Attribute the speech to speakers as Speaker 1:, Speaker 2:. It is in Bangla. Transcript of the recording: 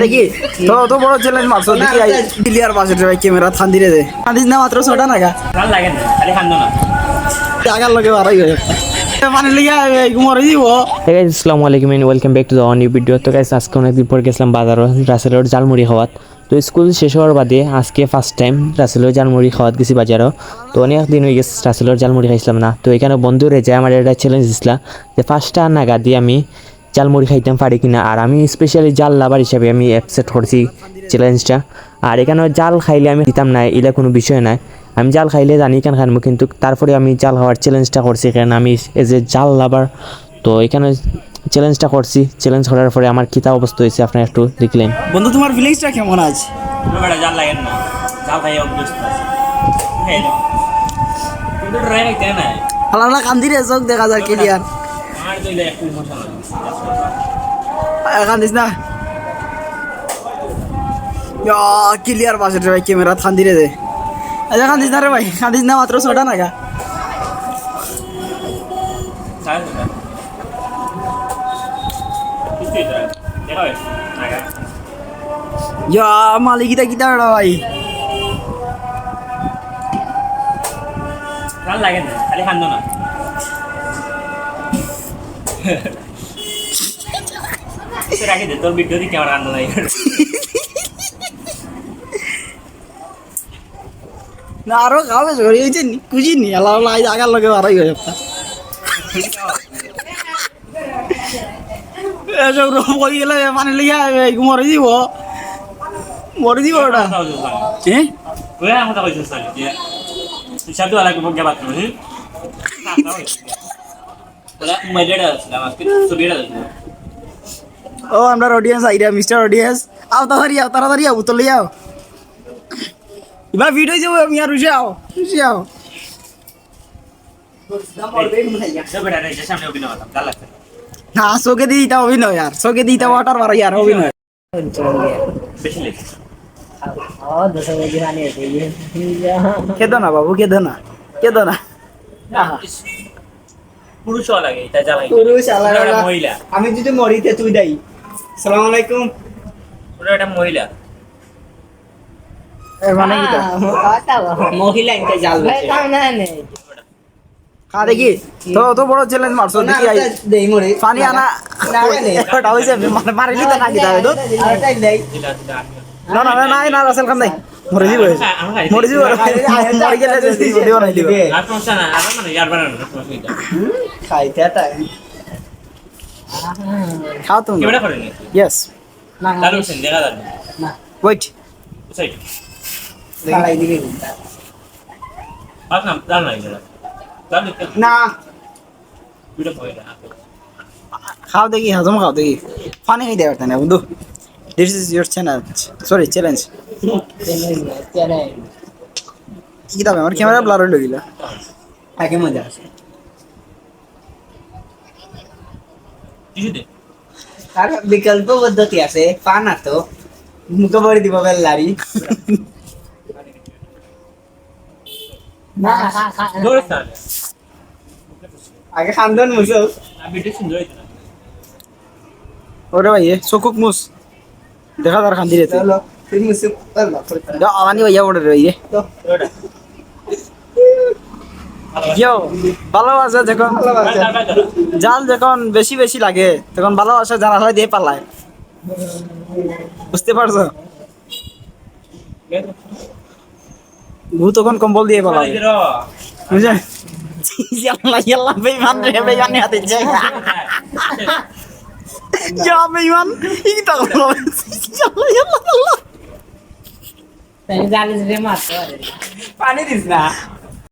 Speaker 1: দেখি তো তো বড় চ্যালেঞ্জ মারছো দেখি ক্লিয়ার বাজেট ভাই ক্যামেরা থান দিরে দে আদিস না মাত্র 6টা নাগা
Speaker 2: ভাল লাগে না খালি খান্দো না
Speaker 1: টাকার লগে বাড়াই হয়ে মানে লিয়া ঘুমরে দিব
Speaker 3: Hey guys, আসসালামু আলাইকুম and welcome back to the new video. তো guys আজকে অনেকদিন পর গেছিলাম বাজার রাসেলের জালমুড়ি খাওয়াত। তো স্কুল শেষ হওয়ার বাদে আজকে ফার্স্ট টাইম রাসেলের জালমুড়ি খাওয়াত গেছি বাজারও। তো অনেক দিন হয়ে গেছে রাসেলের জালমুড়ি খাইছিলাম না। তো এখানে বন্ধুরে যায় আমার একটা চ্যালেঞ্জ দিছিল যে 5টা নাগা দিয়ে আমি জালমুড়ি খাইতাম পারি কিনা। আর আমি স্পেশালি জাল লাভার হিসাবে আমি অ্যাকসেপ্ট করছি চ্যালেঞ্জটা। আর এখানে জাল খাইলে আমি দিতাম না, এটা কোনো বিষয় নয়। আমি জাল খাইলে জানি কেন খানবো, কিন্তু তারপরে আমি জাল খাওয়ার চ্যালেঞ্জটা করছি কারণ আমি এজ এ জাল লাভার। তো এখানে চ্যালেঞ্জটা করছি, চ্যালেঞ্জ করার পরে আমার কী অবস্থা হয়েছে আপনারা একটু দেখলেন।
Speaker 1: বন্ধু তোমার ফিলিংসটা কেমন আজ?
Speaker 2: বেটা জাল লাগে না জাল খাই অভ্যস্ত আছে খাইলো কিন্তু ট্রাই করতে না
Speaker 1: হালালা কান্দি রে চোখ দেখা যায় ক্লিয়ার
Speaker 2: আর দইলে একটু ইমোশনাল লাগে
Speaker 1: কান্দিস না ক্লিয়ার বাজেট ভাই ক্যামেরা থান দিরে দে আচ্ছা কান্দিস না রে ভাই, কান্দিস না মাত্র 6টা নাগা
Speaker 2: সাইজ না কিস্তি দরা দেখো নাগা
Speaker 1: মালিকিটা কিটা ভাই
Speaker 2: ভাল লাগে না খালি খান্দো না সেটা আগে দে তোর ভিডিও দি ক্যামেরা কান্দো নাই
Speaker 1: না আরো খাবে সরি হয়েছে কুজিনি আল্লাহ আজ আগার লগে বাড়াই হয়ে যাবে এসব রোগ হয়ে গেলে মানে লিয়া মরে দিব ওটা হ্যাঁ
Speaker 2: ওই আমার কথা কইছিস না যে হিসাব তো আলাদা বগে বাত করি ওলা মজাটা আছে আমাকে সুবিধা আছে
Speaker 1: ও আমরা অডিয়েন্স আইরা মিস্টার অডিয়েন্স আও তাড়াতাড়ি আও তো লিয়াও এবার ভিডিও যাবো আমি আর রুশে আও
Speaker 2: বেটা রে সামনে অভিনয় করতাম ভাল লাগছে
Speaker 1: না চোখে দিই তা অভিনয় আর চোখে দিই তা ওয়াটার মারা আর অভিনয়
Speaker 2: বেশি লেগে
Speaker 1: কেদো না বাবু কেদো না
Speaker 2: পুরুষ লাগে এটা জ্বালাই
Speaker 1: পুরুষ আলাদা
Speaker 2: মহিলা
Speaker 1: আমি যদি মরিতে তুই দেই আসসালামু আলাইকুম
Speaker 2: ওটা একটা মহিলা
Speaker 1: মানে কি
Speaker 4: মহিলা ইনকে জাল
Speaker 1: খা দেখি তো তো বড় চ্যালেঞ্জ মারছো দেখি আই
Speaker 4: দেই মরে
Speaker 1: পানি আনা ওটা হইছে মানে মারিলি তো না কি দাও তো
Speaker 4: আরেকটা দেই
Speaker 1: না রাসেল খান নাই মরে দিব মরে গেলে ভিডিও নাই দিবে
Speaker 2: আর সমস্যা না আর মানে ইয়ার বানানো সমস্যা
Speaker 4: খাইতে তাই
Speaker 1: খাও তুমি
Speaker 2: কেমন করে নি
Speaker 1: ইয়েস
Speaker 2: চালু সেন দেখা যাবে
Speaker 1: ওয়েট
Speaker 2: সাইড
Speaker 4: খালাই দিকে
Speaker 2: আর নাম জান নাই এটা চালু
Speaker 1: না
Speaker 2: ভিডিও পয়লা
Speaker 1: খাও দেখি হাজম খাও দেখি পানি খাই দেওয়ার না বন্ধু this is your channel sorry challenge কি দাবে আমার ক্যামেরা ব্লার হয়ে গেল
Speaker 4: আগে মজা আছে
Speaker 2: কিছু দে
Speaker 4: আর বিকল্প পদ্ধতি আছে পানা তো মুখে ভরে দিব বেল্লারি না
Speaker 2: জোরে স্যার
Speaker 4: আগে খান্দন মুসল
Speaker 2: আমি ভিডিও সুন্দর হইছে না
Speaker 1: ওরে ভাই চকুক মুস দেখা তার খান দিরে
Speaker 4: চলো তুই মুসল আল্লাহ
Speaker 1: আওয়ানি ভাইয়া ওরে রে
Speaker 4: তো
Speaker 2: ওটা
Speaker 1: ইয়ো ভালোবাসা যখন জাল যখন বেশি বেশি লাগে তখন ভালোবাসা জানালা দিয়ে পালায় বুঝতে পারছো ভূ তখন কম্বল দিয়ে পালায় বুঝলে ইয়াল্লা বেঈমান রে বেঈমানি হাতে যায় বেঈমান ইটা হলো ইয়াল্লা
Speaker 4: তাই জালিস রে মারতে পানি দিস না